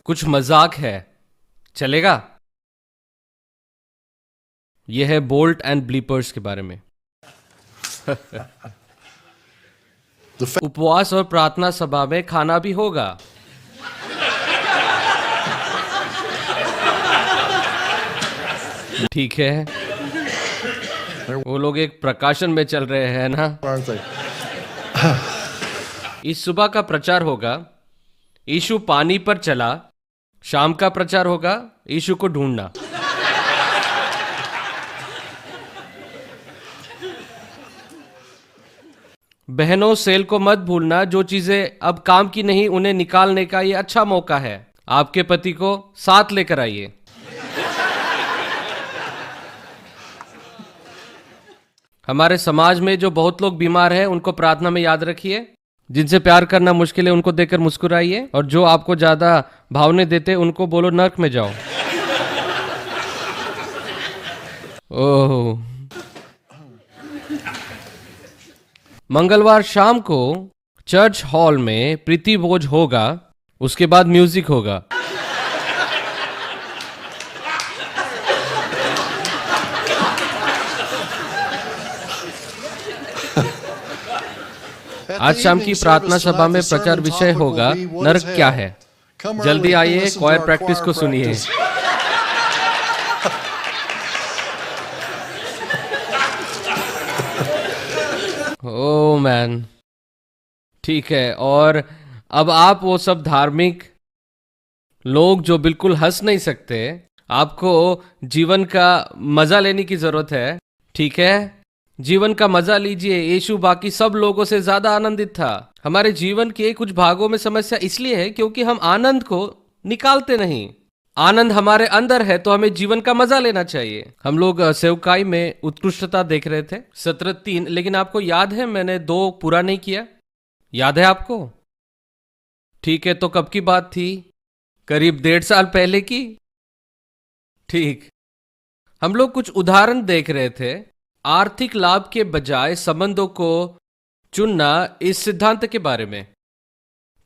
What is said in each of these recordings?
कुछ मजाक है, चलेगा? यह है बोल्ट एंड ब्लीपर्स के बारे में। उपवास और प्रार्थना सभा में खाना भी होगा। ठीक है, वो लोग एक प्रकाशन में चल रहे हैं ना। इस सुबह का प्रचार होगा, यीशु पानी पर चला। शाम का प्रचार होगा, यीशु को ढूंढना। बहनों, सेल को मत भूलना। जो चीजें अब काम की नहीं, उन्हें निकालने का ये अच्छा मौका है। आपके पति को साथ लेकर आइए। हमारे समाज में जो बहुत लोग बीमार हैं, उनको प्रार्थना में याद रखिए। जिनसे प्यार करना मुश्किल है, उनको देखकर मुस्कुराइए। और जो आपको ज्यादा भावने देते, उनको बोलो नर्क में जाओ। ओह, मंगलवार शाम को चर्च हॉल में प्रीति भोज होगा। उसके बाद म्यूजिक होगा। आज शाम की प्रार्थना सभा में प्रचार विषय होगा, नरक क्या है। जल्दी आइए, क्वायर प्रैक्टिस को सुनिए। ओह मैन, ठीक है। और अब आप वो सब धार्मिक लोग जो बिल्कुल हंस नहीं सकते, आपको जीवन का मजा लेने की जरूरत है। ठीक है, जीवन का मजा लीजिए। यीशु बाकी सब लोगों से ज्यादा आनंदित था। हमारे जीवन के कुछ भागों में समस्या इसलिए है क्योंकि हम आनंद को निकालते नहीं। आनंद हमारे अंदर है, तो हमें जीवन का मजा लेना चाहिए। हम लोग सेवकाई में उत्कृष्टता देख रहे थे, सत्र 3। लेकिन आपको याद है, मैंने 2 पूरा नहीं किया। याद है आपको? ठीक है, तो कब की बात थी? करीब 1.5 साल पहले की। ठीक, हम लोग कुछ उदाहरण देख रहे थे। आर्थिक लाभ के बजाय संबंधों को चुनना, इस सिद्धांत के बारे में।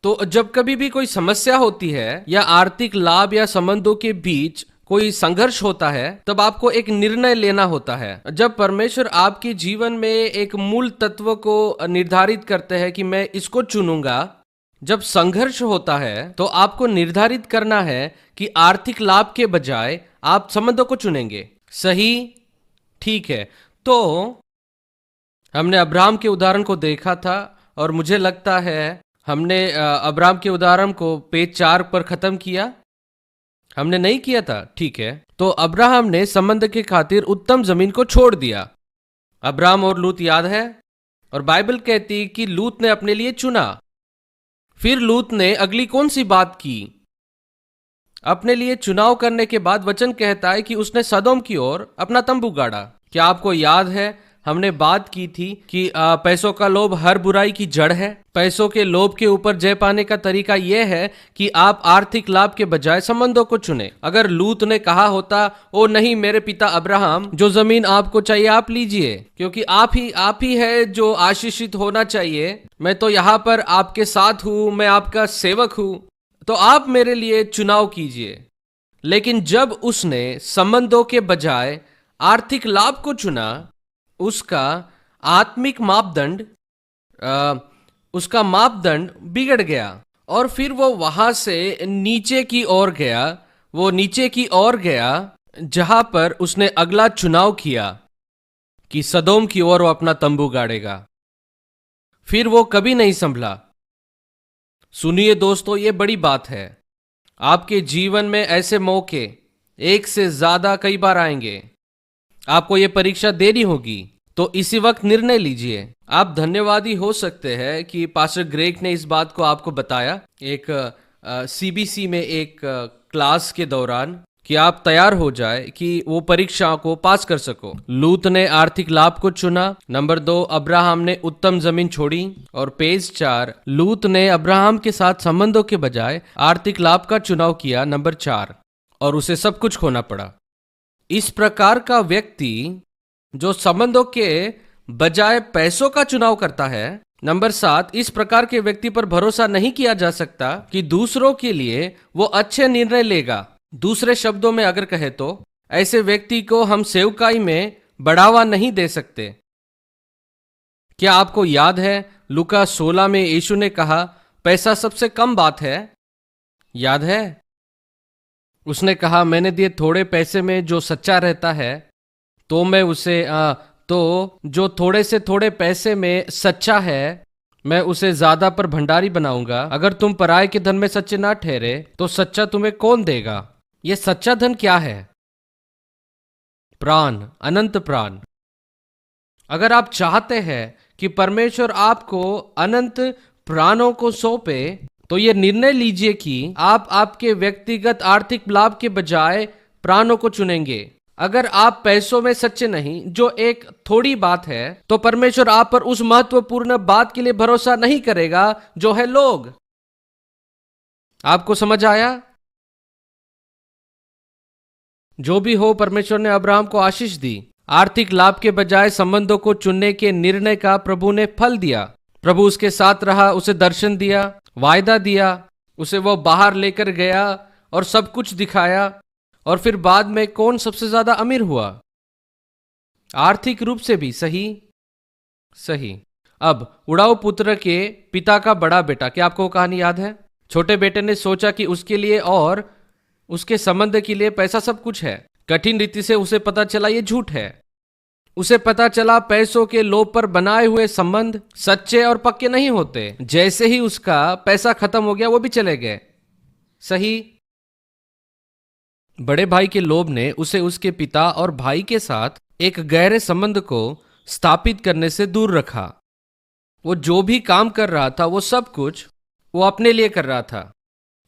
तो जब कभी भी कोई समस्या होती है या आर्थिक लाभ या संबंधों के बीच कोई संघर्ष होता है, तब आपको एक निर्णय लेना होता है। जब परमेश्वर आपके जीवन में एक मूल तत्व को निर्धारित करते हैं कि मैं इसको चुनूंगा, जब संघर्ष होता है तो आपको निर्धारित करना है कि आर्थिक लाभ के बजाय आप संबंधों को चुनेंगे। सही? ठीक है, तो हमने अब्राहम के उदाहरण को देखा था और मुझे लगता है हमने अब्राहम के उदाहरण को पेज 4 पर खत्म किया। हमने नहीं किया था? ठीक है, तो अब्राहम ने संबंध के खातिर उत्तम जमीन को छोड़ दिया। अब्राहम और लूत याद है? और बाइबल कहती कि लूत ने अपने लिए चुना। फिर लूत ने अगली कौन सी बात की? अपने लिए चुनाव करने के बाद वचन कहता है कि उसने सदोम की ओर अपना तंबू गाड़ा। क्या आपको याद है, हमने बात की थी कि पैसों का लोभ हर बुराई की जड़ है। पैसों के लोभ के ऊपर जय पाने का तरीका यह है कि आप आर्थिक लाभ के बजाय संबंधों को चुने। अगर लूत ने कहा होता, ओ नहीं मेरे पिता अब्राहम, जो जमीन आपको चाहिए आप लीजिए, क्योंकि आप ही है जो आशीषित होना चाहिए। मैं तो यहाँ पर आपके साथ हूँ, मैं आपका सेवक हूँ, तो आप मेरे लिए चुनाव कीजिए। लेकिन जब उसने संबंधों के बजाय आर्थिक लाभ को चुना, उसका आत्मिक मापदंड बिगड़ गया और फिर वो वहां से नीचे की ओर गया। वो नीचे की ओर गया जहां पर उसने अगला चुनाव किया कि सदोम की ओर वो अपना तंबू गाड़ेगा। फिर वो कभी नहीं संभला। सुनिए दोस्तों, ये बड़ी बात है। आपके जीवन में ऐसे मौके एक से ज्यादा कई बार आएंगे। आपको ये परीक्षा देनी होगी, तो इसी वक्त निर्णय लीजिए। आप धन्यवादी हो सकते हैं कि पास्टर ग्रेग ने इस बात को आपको बताया एक सीबीसी में एक क्लास के दौरान, कि आप तैयार हो जाए कि वो परीक्षा को पास कर सको। लूत ने आर्थिक लाभ को चुना। नंबर 2, अब्राहम ने उत्तम जमीन छोड़ी। और पेज 4, लूत ने अब्राहम के साथ संबंधों के बजाय आर्थिक लाभ का चुनाव किया। नंबर 4, और उसे सब कुछ खोना पड़ा। इस प्रकार का व्यक्ति जो संबंधों के बजाय पैसों का चुनाव करता है, नंबर 7, इस प्रकार के व्यक्ति पर भरोसा नहीं किया जा सकता कि दूसरों के लिए वो अच्छे निर्णय लेगा। दूसरे शब्दों में अगर कहे तो ऐसे व्यक्ति को हम सेवकाई में बढ़ावा नहीं दे सकते। क्या आपको याद है लूका 16 में यीशु ने कहा पैसा सबसे कम बात है? याद है? उसने कहा मैंने दिए थोड़े पैसे में जो सच्चा रहता है तो मैं उसे तो जो थोड़े से थोड़े पैसे में सच्चा है मैं उसे ज्यादा पर भंडारी बनाऊंगा। अगर तुम पराये के धन में सच्चे ना ठहरे तो सच्चा तुम्हें कौन देगा? यह सच्चा धन क्या है? प्राण, अनंत प्राण। अगर आप चाहते हैं कि परमेश्वर आपको अनंत प्राणों को सौंपे तो ये निर्णय लीजिए कि आप आपके व्यक्तिगत आर्थिक लाभ के बजाय प्राणों को चुनेंगे। अगर आप पैसों में सच्चे नहीं, जो एक थोड़ी बात है, तो परमेश्वर आप पर उस महत्वपूर्ण बात के लिए भरोसा नहीं करेगा जो है लोग। आपको समझ आया? जो भी हो, परमेश्वर ने अब्राहम को आशीष दी। आर्थिक लाभ के बजाय संबंधों को चुनने के निर्णय का प्रभु ने फल दिया। प्रभु उसके साथ रहा, उसे दर्शन दिया, वायदा दिया, उसे वो बाहर लेकर गया और सब कुछ दिखाया। और फिर बाद में कौन सबसे ज्यादा अमीर हुआ? आर्थिक रूप से भी। सही। अब उड़ाऊ पुत्र के पिता का बड़ा बेटा, क्या आपको वो कहानी याद है? छोटे बेटे ने सोचा कि उसके लिए और उसके संबंध के लिए पैसा सब कुछ है। कठिन रीति से उसे पता चला ये झूठ है। उसे पता चला पैसों के लोभ पर बनाए हुए संबंध सच्चे और पक्के नहीं होते। जैसे ही उसका पैसा खत्म हो गया वो भी चले गए। सही। बड़े भाई के लोभ ने उसे उसके पिता और भाई के साथ एक गहरे संबंध को स्थापित करने से दूर रखा। वो जो भी काम कर रहा था वो सब कुछ वो अपने लिए कर रहा था।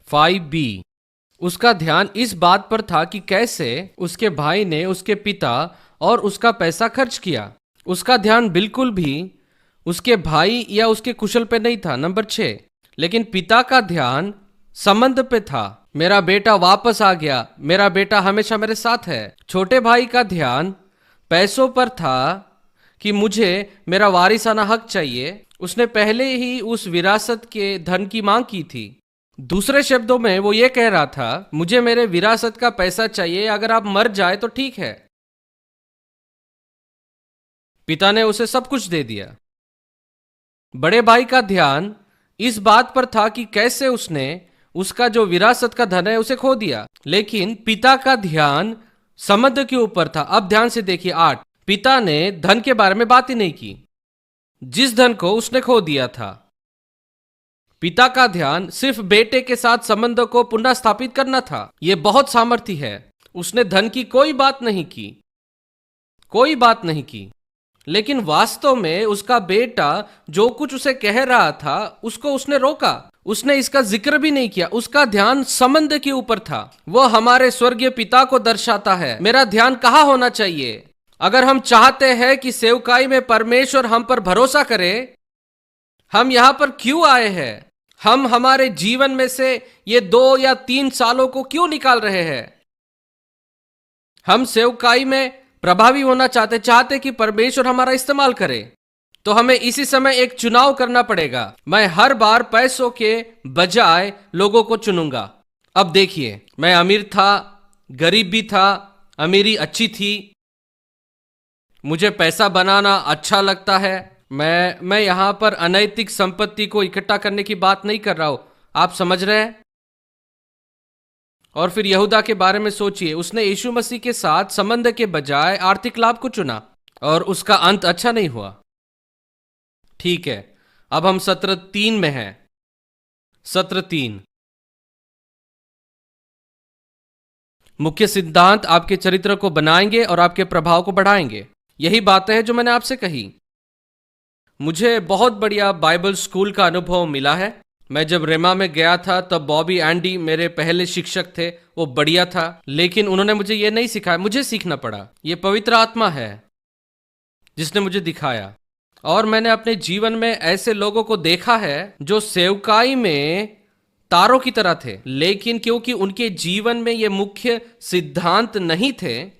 5B, उसका ध्यान इस बात पर था कि कैसे उसके भाई ने उसके पिता और उसका पैसा खर्च किया। उसका ध्यान बिल्कुल भी उसके भाई या उसके कुशल पे नहीं था। नंबर 6, लेकिन पिता का ध्यान संबंध पे था। मेरा बेटा वापस आ गया, मेरा बेटा हमेशा मेरे साथ है। छोटे भाई का ध्यान पैसों पर था कि मुझे मेरा वारिसाना हक चाहिए। उसने पहले ही उस विरासत के धन की मांग की थी। दूसरे शब्दों में वो ये कह रहा था मुझे मेरे विरासत का पैसा चाहिए, अगर आप मर जाए तो ठीक है। पिता ने उसे सब कुछ दे दिया। बड़े भाई का ध्यान इस बात पर था कि कैसे उसने उसका जो विरासत का धन है उसे खो दिया। लेकिन पिता का ध्यान संबंध के ऊपर था। अब ध्यान से देखिए 8, पिता ने धन के बारे में बात ही नहीं की, जिस धन को उसने खो दिया था। पिता का ध्यान सिर्फ बेटे के साथ संबंधों को पुनः स्थापित करना था। यह बहुत सामर्थ्य है। उसने धन की कोई बात नहीं की। लेकिन वास्तव में उसका बेटा जो कुछ उसे कह रहा था उसको उसने रोका। उसने इसका जिक्र भी नहीं किया। उसका ध्यान संबंध के ऊपर था। वह हमारे स्वर्गीय पिता को दर्शाता है। मेरा ध्यान कहाँ होना चाहिए? अगर हम चाहते हैं कि सेवकाई में परमेश्वर हम पर भरोसा करे, हम यहां पर क्यों आए हैं? हम हमारे जीवन में से ये 2 या 3 सालों को क्यों निकाल रहे हैं? हम सेवकाई में प्रभावी होना चाहते कि परमेश्वर हमारा इस्तेमाल करे, तो हमें इसी समय एक चुनाव करना पड़ेगा। मैं हर बार पैसों के बजाय लोगों को चुनूंगा। अब देखिए, मैं अमीर था, गरीब भी था, अमीरी अच्छी थी, मुझे पैसा बनाना अच्छा लगता है। मैं यहां पर अनैतिक संपत्ति को इकट्ठा करने की बात नहीं कर रहा हूं। आप समझ रहे हैं? और फिर यहूदा के बारे में सोचिए। उसने यीशु मसीह के साथ संबंध के बजाय आर्थिक लाभ को चुना और उसका अंत अच्छा नहीं हुआ। ठीक है, अब हम सत्र 3 में हैं। सत्र 3, मुख्य सिद्धांत आपके चरित्र को बनाएंगे और आपके प्रभाव को बढ़ाएंगे। यही बातें हैं जो मैंने आपसे कही। मुझे बहुत बढ़िया बाइबल स्कूल का अनुभव मिला है। मैं जब रेमा में गया था तब बॉबी एंडी मेरे पहले शिक्षक थे। वो बढ़िया था, लेकिन उन्होंने मुझे ये नहीं सिखाया, मुझे सीखना पड़ा। ये पवित्र आत्मा है जिसने मुझे दिखाया। और मैंने अपने जीवन में ऐसे लोगों को देखा है जो सेवकाई में तारों की तरह थे, लेकिन क्योंकि उनके जीवन में ये मुख्य सिद्धांत नहीं थे,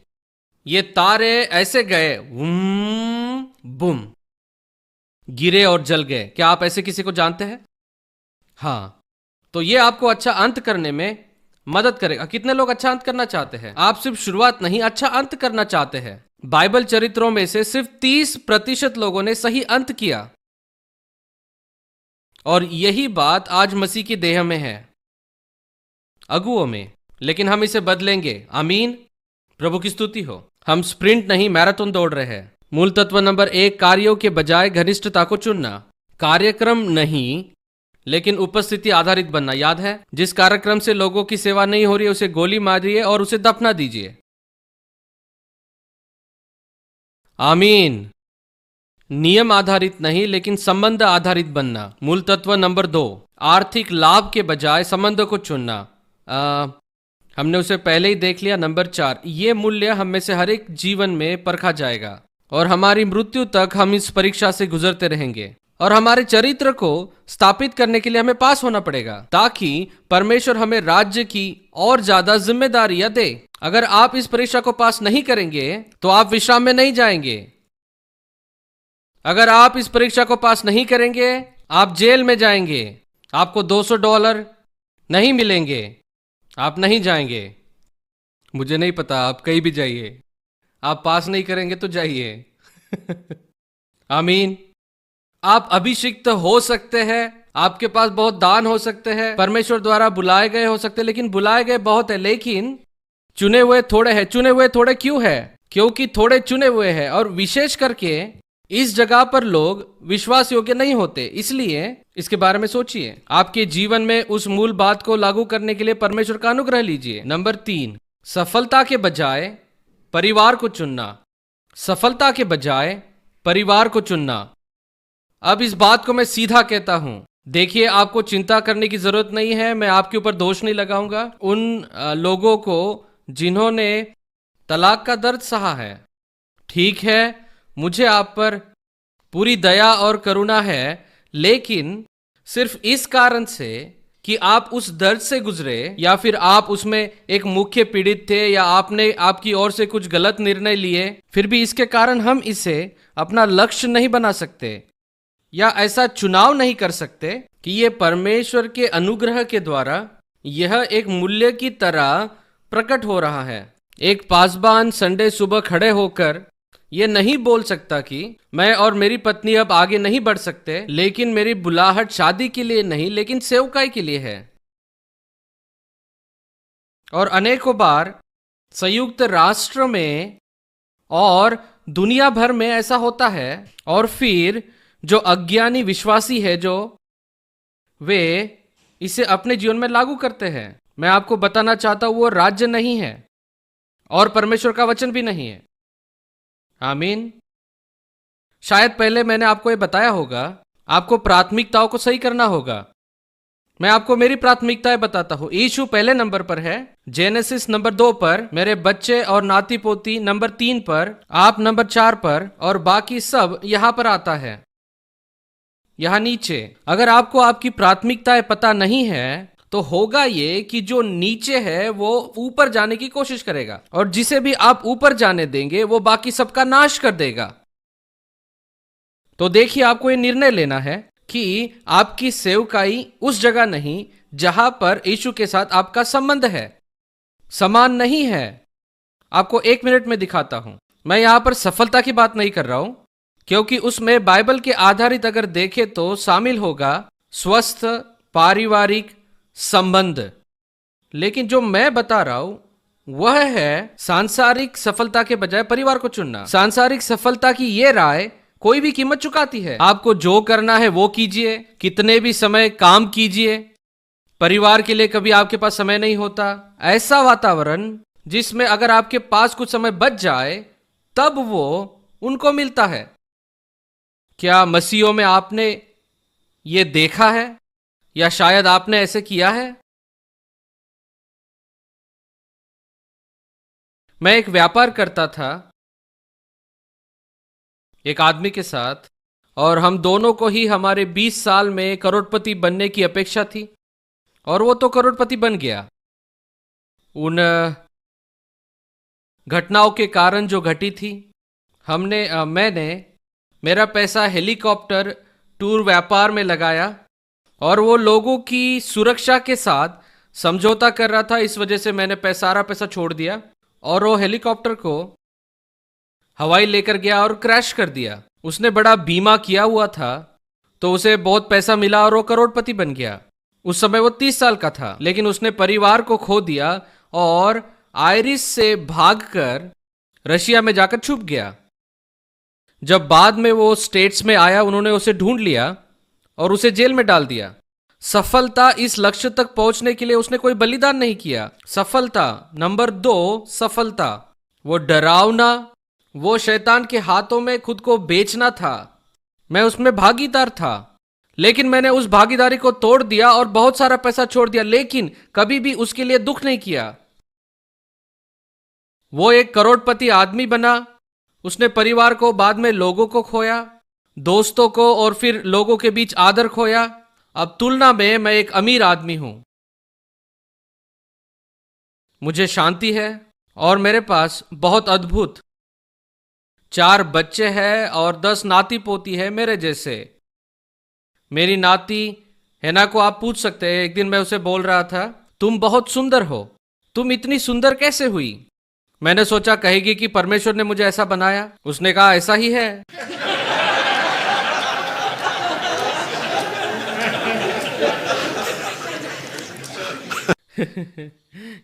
ये तारे ऐसे गए बुम। गिरे और जल गए। क्या आप ऐसे किसी को जानते हैं? हाँ, तो ये आपको अच्छा अंत करने में मदद करेगा। कितने लोग अच्छा अंत करना चाहते हैं? आप सिर्फ शुरुआत नहीं, अच्छा अंत करना चाहते हैं। बाइबल चरित्रों में से सिर्फ 30% लोगों ने सही अंत किया, और यही बात आज मसीह की देह में है, अगुओं में। लेकिन हम इसे बदलेंगे। आमीन। प्रभु की स्तुति हो। हम स्प्रिंट नहीं, मैराथन दौड़ रहे हैं। मूल तत्व नंबर 1, कार्यों के बजाय घनिष्ठता को चुनना। कार्यक्रम नहीं, लेकिन उपस्थिति आधारित बनना। याद है, जिस कार्यक्रम से लोगों की सेवा नहीं हो रही है उसे गोली मारिए और उसे दफना दीजिए। आमीन। नियम आधारित नहीं, लेकिन संबंध आधारित बनना। मूल तत्व नंबर 2, आर्थिक लाभ के बजाय संबंध को चुनना। हमने उसे पहले ही देख लिया। नंबर 4, ये मूल्य हम में से हर एक जीवन में परखा जाएगा और हमारी मृत्यु तक हम इस परीक्षा से गुजरते रहेंगे। और हमारे चरित्र को स्थापित करने के लिए हमें पास होना पड़ेगा, ताकि परमेश्वर हमें राज्य की और ज्यादा जिम्मेदारियां दे। अगर आप इस परीक्षा को पास नहीं करेंगे तो आप विश्राम में नहीं जाएंगे। अगर आप इस परीक्षा को पास नहीं करेंगे, आप जेल में जाएंगे। आपको $200 नहीं मिलेंगे, आप नहीं जाएंगे। मुझे नहीं पता, आप कहीं भी जाइए, आप पास नहीं करेंगे तो जाइए। आमीन। आप अभिषिक्त हो सकते हैं, आपके पास बहुत दान हो सकते हैं, परमेश्वर द्वारा बुलाए गए हो सकते हैं, लेकिन बुलाए गए बहुत है, लेकिन चुने हुए थोड़े हैं। चुने हुए थोड़े क्यों है? क्योंकि थोड़े चुने हुए हैं, और विशेष करके इस जगह पर लोग विश्वास योग्य नहीं होते। इसलिए इसके बारे में सोचिए। आपके जीवन में उस मूल बात को लागू करने के लिए परमेश्वर का अनुग्रह लीजिए। नंबर 3, सफलता के बजाय परिवार को चुनना। सफलता के बजाय परिवार को चुनना। अब इस बात को मैं सीधा कहता हूं। देखिए, आपको चिंता करने की जरूरत नहीं है। मैं आपके ऊपर दोष नहीं लगाऊंगा। उन लोगों को जिन्होंने तलाक का दर्द सहा है, ठीक है, मुझे आप पर पूरी दया और करुणा है, लेकिन सिर्फ इस कारण से कि आप उस दर्द से गुजरे, या फिर आप उसमें एक मुख्य पीड़ित थे, या आपने आपकी ओर से कुछ गलत निर्णय लिए, फिर भी इसके कारण हम इसे अपना लक्ष्य नहीं बना सकते, या ऐसा चुनाव नहीं कर सकते कि ये परमेश्वर के अनुग्रह के द्वारा यह एक मूल्य की तरह प्रकट हो रहा है। एक पासबान संडे सुबह खड़े होकर ये नहीं बोल सकता कि मैं और मेरी पत्नी अब आगे नहीं बढ़ सकते, लेकिन मेरी बुलाहट शादी के लिए नहीं, लेकिन सेवकाई के लिए है। और अनेकों बार संयुक्त राष्ट्र में और दुनिया भर में ऐसा होता है। और फिर जो अज्ञानी विश्वासी है, जो वे इसे अपने जीवन में लागू करते हैं। मैं आपको बताना चाहता हूं, वो राज्य नहीं है और परमेश्वर का वचन भी नहीं है। आमीन। शायद पहले मैंने आपको ये बताया होगा, आपको प्राथमिकताओं को सही करना होगा। मैं आपको मेरी प्राथमिकताएं बताता हूं। यीशु पहले नंबर पर है, जेनेसिस नंबर 2 पर, मेरे बच्चे और नाती पोती नंबर 3 पर, आप नंबर 4 पर, और बाकी सब यहां पर आता है, यहां नीचे। अगर आपको आपकी प्राथमिकताएं पता नहीं है तो होगा ये कि जो नीचे है वो ऊपर जाने की कोशिश करेगा, और जिसे भी आप ऊपर जाने देंगे वो बाकी सबका नाश कर देगा। तो देखिए, आपको ये निर्णय लेना है कि आपकी सेवकाई उस जगह नहीं जहां पर यीशु के साथ आपका संबंध है, समान नहीं है। आपको 1 मिनट में दिखाता हूं। मैं यहां पर सफलता की बात नहीं कर रहा हूं, क्योंकि उसमें बाइबल के आधारित अगर देखें तो शामिल होगा स्वस्थ पारिवारिक संबंध। लेकिन जो मैं बता रहा हूं वह है सांसारिक सफलता के बजाय परिवार को चुनना। सांसारिक सफलता की यह राय कोई भी कीमत चुकाती है। आपको जो करना है वो कीजिए, कितने भी समय काम कीजिए, परिवार के लिए कभी आपके पास समय नहीं होता। ऐसा वातावरण जिसमें अगर आपके पास कुछ समय बच जाए तब वो उनको मिलता है। क्या मसीहों में आपने ये देखा है, या शायद आपने ऐसे किया है? मैं एक व्यापार करता था एक आदमी के साथ, और हम दोनों को ही हमारे 20 साल में करोड़पति बनने की अपेक्षा थी, और वो तो करोड़पति बन गया। उन घटनाओं के कारण जो घटी थी, मैंने मेरा पैसा हेलीकॉप्टर टूर व्यापार में लगाया और वो लोगों की सुरक्षा के साथ समझौता कर रहा था। इस वजह से मैंने सारा पैसा छोड़ दिया और वो हेलीकॉप्टर को हवाई लेकर गया और क्रैश कर दिया। उसने बड़ा बीमा किया हुआ था तो उसे बहुत पैसा मिला और वो करोड़पति बन गया। उस समय वो 30 साल का था, लेकिन उसने परिवार को खो दिया और आयरिश से भागकर रशिया में जाकर छुप गया। जब बाद में वो स्टेट्स में आया, उन्होंने उसे ढूंढ लिया और उसे जेल में डाल दिया। सफलता, इस लक्ष्य तक पहुंचने के लिए उसने कोई बलिदान नहीं किया। सफलता नंबर 2, सफलता वो डरावना, वो शैतान के हाथों में खुद को बेचना था। मैं उसमें भागीदार था, लेकिन मैंने उस भागीदारी को तोड़ दिया और बहुत सारा पैसा छोड़ दिया, लेकिन कभी भी उसके लिए दुख नहीं किया। वो एक करोड़पति आदमी बना। उसने परिवार को, बाद में लोगों को खोया, दोस्तों को, और फिर लोगों के बीच आदर खोया। अब तुलना में मैं एक अमीर आदमी हूं। मुझे शांति है और मेरे पास बहुत अद्भुत 4 बच्चे हैं और 10 नाती पोती है मेरे जैसे। मेरी नाती हैना को आप पूछ सकते हैं, एक दिन मैं उसे बोल रहा था, तुम बहुत सुंदर हो, तुम इतनी सुंदर कैसे हुई? मैंने सोचा कहेगी कि परमेश्वर ने मुझे ऐसा बनाया। उसने कहा ऐसा ही है।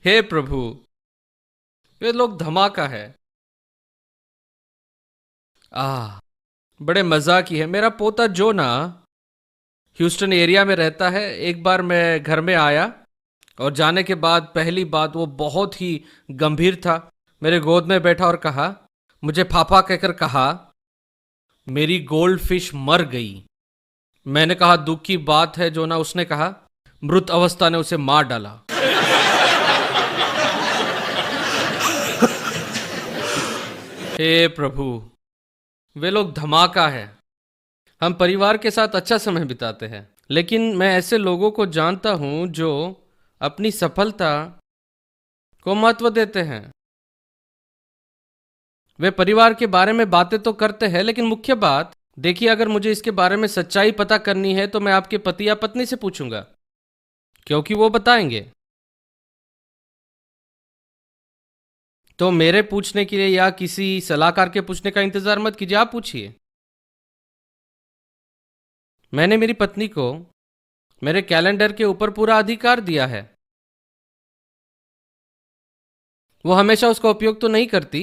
हे प्रभु, वे लोग धमाका है। बड़े मजाकी है। मेरा पोता जो ना ह्यूस्टन एरिया में रहता है। एक बार मैं घर में आया और जाने के बाद पहली बात, वो बहुत ही गंभीर था। मेरे गोद में बैठा और कहा, मुझे पापा कहकर कहा, मेरी गोल्ड फिश मर गई। मैंने कहा दुख की बात है जो ना। उसने कहा मृत अवस्था ने उसे मार डाला। हे प्रभु, वे लोग धमाका है। हम परिवार के साथ अच्छा समय बिताते हैं, लेकिन मैं ऐसे लोगों को जानता हूं जो अपनी सफलता को महत्व देते हैं। वे परिवार के बारे में बातें तो करते हैं, लेकिन मुख्य बात देखिए, अगर मुझे इसके बारे में सच्चाई पता करनी है तो मैं आपके पति या पत्नी से पूछूंगा, क्योंकि वो बताएंगे। तो मेरे पूछने के लिए या किसी सलाहकार के पूछने का इंतजार मत कीजिए, आप पूछिए। मैंने मेरी पत्नी को मेरे कैलेंडर के ऊपर पूरा अधिकार दिया है। वो हमेशा उसका उपयोग तो नहीं करती,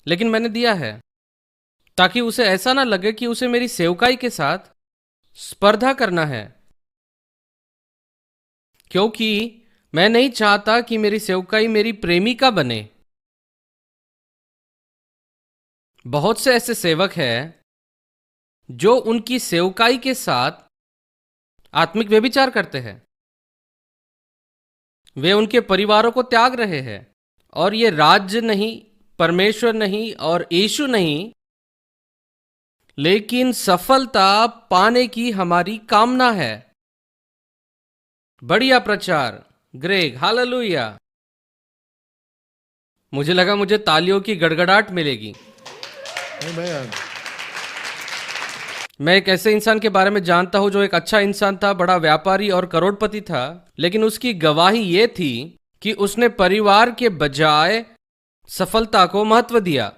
लेकिन मैंने दिया है ताकि उसे ऐसा ना लगे कि उसे मेरी सेवकाई के साथ स्पर्धा करना है, क्योंकि मैं नहीं चाहता कि मेरी सेवकाई मेरी प्रेमिका बने। बहुत से ऐसे सेवक हैं जो उनकी सेवकाई के साथ आत्मिक व्यभिचार करते हैं। वे उनके परिवारों को त्याग रहे हैं, और ये राज्य नहीं, परमेश्वर नहीं और यीशु नहीं, लेकिन सफलता पाने की हमारी कामना है। बढ़िया प्रचार, ग्रेग, हालेलुया। मुझे लगा मुझे तालियों की गड़गड़ाहट मिलेगी। Amen. मैं एक ऐसे इंसान के बारे में जानता हूं जो एक अच्छा इंसान था, बड़ा व्यापारी और करोड़पति था, लेकिन उसकी गवाही यह थी कि उसने परिवार के बजाय सफलता को महत्व दिया।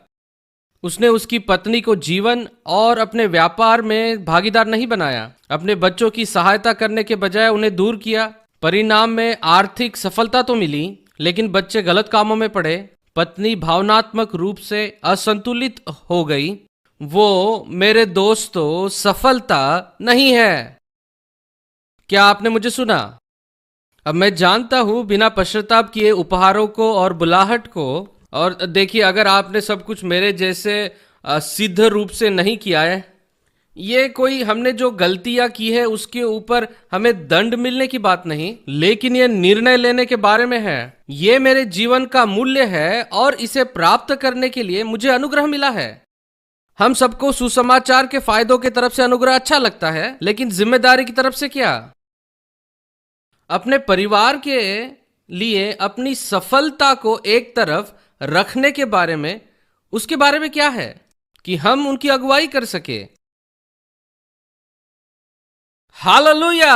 उसने उसकी पत्नी को जीवन और अपने व्यापार में भागीदार नहीं बनाया। अपने बच्चों की सहायता करने के बजाय उन्हें दूर किया। परिणाम में आर्थिक सफलता तो मिली, लेकिन बच्चे गलत कामों में पड़े। पत्नी भावनात्मक रूप से असंतुलित हो गई। वो, मेरे दोस्तों, सफलता नहीं है। क्या आपने मुझे सुना? अब मैं जानता हूं बिना पश्चाताप किए उपहारों को और बुलाहट को, और देखिए, अगर आपने सब कुछ मेरे जैसे सिद्ध रूप से नहीं किया है, ये कोई हमने जो गलतियां की है उसके ऊपर हमें दंड मिलने की बात नहीं, लेकिन ये निर्णय लेने के बारे में है। ये मेरे जीवन का मूल्य है और इसे प्राप्त करने के लिए मुझे अनुग्रह मिला है। हम सबको सुसमाचार के फायदों की तरफ से अनुग्रह अच्छा लगता है, लेकिन जिम्मेदारी की तरफ से क्या? अपने परिवार के लिए अपनी सफलता को एक तरफ रखने के बारे में, उसके बारे में क्या है कि हम उनकी अगुवाई कर सके। हालेलुया।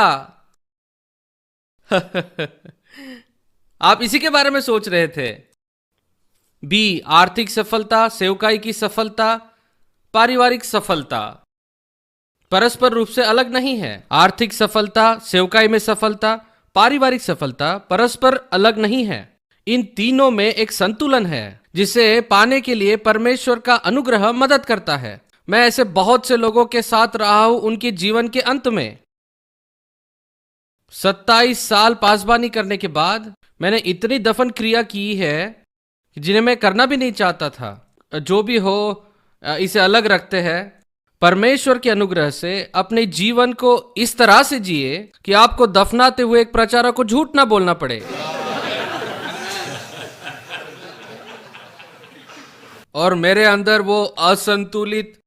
आप इसी के बारे में सोच रहे थे। बी, आर्थिक सफलता, सेवकाई की सफलता, पारिवारिक सफलता परस्पर रूप से अलग नहीं है। आर्थिक सफलता, सेवकाई में सफलता, पारिवारिक सफलता परस्पर अलग नहीं है। इन तीनों में एक संतुलन है जिसे पाने के लिए परमेश्वर का अनुग्रह मदद करता है। मैं ऐसे बहुत से लोगों के साथ रहा हूं। उनके जीवन के अंत में 27 साल पासबानी करने के बाद मैंने इतनी दफन क्रिया की है जिन्हें मैं करना भी नहीं चाहता था। जो भी हो, इसे अलग रखते हैं। परमेश्वर के अनुग्रह से अपने जीवन को इस तरह से जिए कि आपको दफनाते हुए एक प्रचारक को झूठ ना बोलना पड़े। और मेरे अंदर वो असंतुलित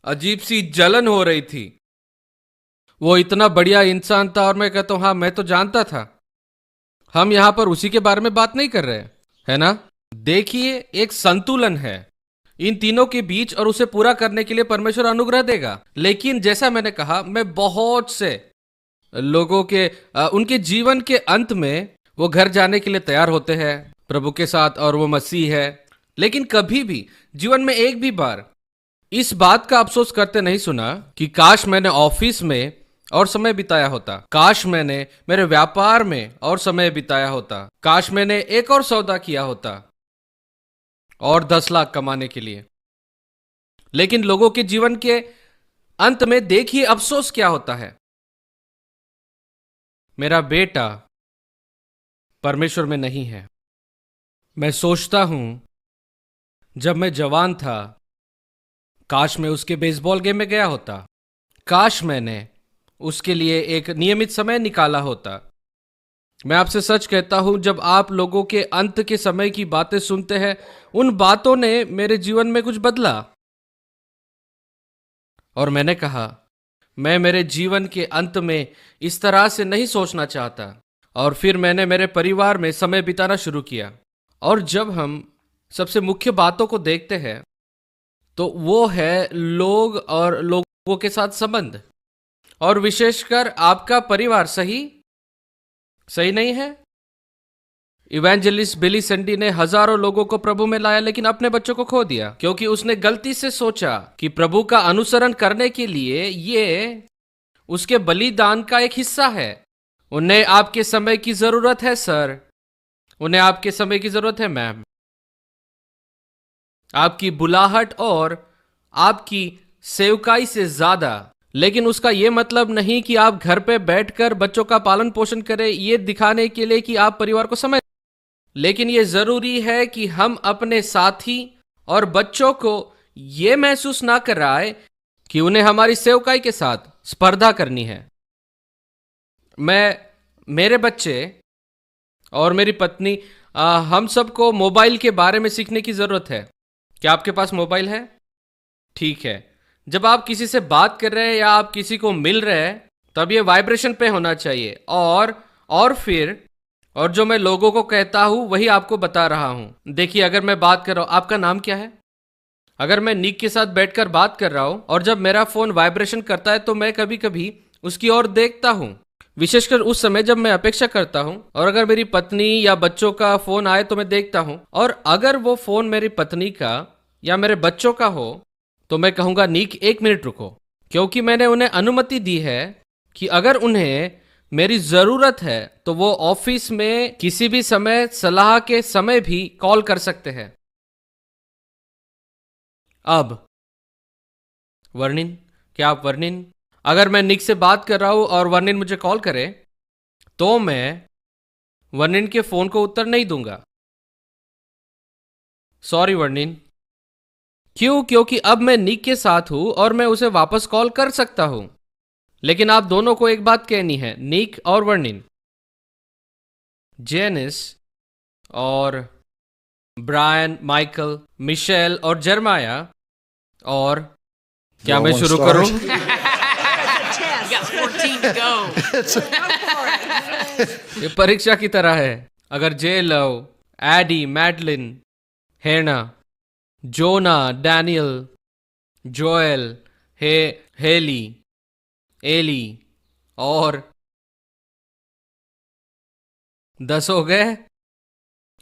अजीब सी जलन हो रही थी। वो इतना बढ़िया इंसान था और मैं कहता हूं हाँ, मैं तो जानता था। हम यहां पर उसी के बारे में बात नहीं कर रहे, है ना? देखिए, एक संतुलन है इन तीनों के बीच और उसे पूरा करने के लिए परमेश्वर अनुग्रह देगा। लेकिन जैसा मैंने कहा, मैं बहुत से लोगों के उनके जीवन के अंत में वो घर जाने के लिए तैयार होते हैं प्रभु के साथ और वो मसीह है। लेकिन कभी भी जीवन में एक भी बार इस बात का अफसोस करते नहीं सुना कि काश मैंने ऑफिस में और समय बिताया होता, काश मैंने मेरे व्यापार में और समय बिताया होता, काश मैंने एक और सौदा किया होता और 10 लाख कमाने के लिए। लेकिन लोगों के जीवन के अंत में देखिए अफसोस क्या होता है। मेरा बेटा परमेश्वर में नहीं है। मैं सोचता हूं जब मैं जवान था, काश मैं उसके बेसबॉल गेम में गया होता, काश मैंने उसके लिए एक नियमित समय निकाला होता। मैं आपसे सच कहता हूं, जब आप लोगों के अंत के समय की बातें सुनते हैं, उन बातों ने मेरे जीवन में कुछ बदला। और मैंने कहा, मैं मेरे जीवन के अंत में इस तरह से नहीं सोचना चाहता। और फिर मैंने मेरे परिवार में समय बिताना शुरू किया। और जब हम सबसे मुख्य बातों को देखते हैं तो वो है लोग और लोगों के साथ संबंध, और विशेषकर आपका परिवार सही नहीं है। इवेंजलिस्ट बिली संडी ने हजारों लोगों को प्रभु में लाया, लेकिन अपने बच्चों को खो दिया क्योंकि उसने गलती से सोचा कि प्रभु का अनुसरण करने के लिए ये उसके बलिदान का एक हिस्सा है। उन्हें आपके समय की जरूरत है सर, उन्हें आपके समय की जरूरत है मैम, आपकी बुलाहट और आपकी सेवकाई से ज्यादा। लेकिन उसका यह मतलब नहीं कि आप घर पे बैठकर बच्चों का पालन पोषण करें, ये दिखाने के लिए कि आप परिवार को समय। लेकिन यह जरूरी है कि हम अपने साथी और बच्चों को यह महसूस ना कराए कि उन्हें हमारी सेवकाई के साथ स्पर्धा करनी है। मेरे बच्चे और मेरी पत्नी, हम सबको मोबाइल के बारे में सीखने की जरूरत है। क्या आपके पास मोबाइल है? ठीक है। जब आप किसी से बात कर रहे हैं या आप किसी को मिल रहे हैं, तब ये वाइब्रेशन पे होना चाहिए। और जो मैं लोगों को कहता हूं वही आपको बता रहा हूं। देखिए, अगर मैं बात कर रहा हूं, आपका नाम क्या है? अगर मैं निक के साथ बैठकर बात कर रहा हूं और जब मेरा फोन वाइब्रेशन करता है तो मैं कभी कभी उसकी ओर देखता हूं, विशेषकर उस समय जब मैं अपेक्षा करता हूं। और अगर मेरी पत्नी या बच्चों का फोन आए तो मैं देखता हूं, और अगर वो फोन मेरी पत्नी का या मेरे बच्चों का हो तो मैं कहूंगा, नीक 1 मिनट रुको, क्योंकि मैंने उन्हें अनुमति दी है कि अगर उन्हें मेरी जरूरत है तो वो ऑफिस में किसी भी समय, सलाह के समय भी कॉल कर सकते हैं। अब वर्णिन, क्या आप वर्णिन, अगर मैं निक से बात कर रहा हूं और वर्णिन मुझे कॉल करे तो मैं वर्णिन के फोन को उत्तर नहीं दूंगा। सॉरी वर्णिन। क्यों? क्योंकि अब मैं निक के साथ हूं और मैं उसे वापस कॉल कर सकता हूं। लेकिन आप दोनों को एक बात कहनी है, निक और वर्णिन, जेनिस और ब्रायन, माइकल, मिशेल और जर्माया, और क्या मैं शुरू करूं? ये परीक्षा की तरह है। अगर जे लव, एडी, मैडलिन, हेना, जोना, डैनियल, जोएल, हेली, एली, और 10 हो गए।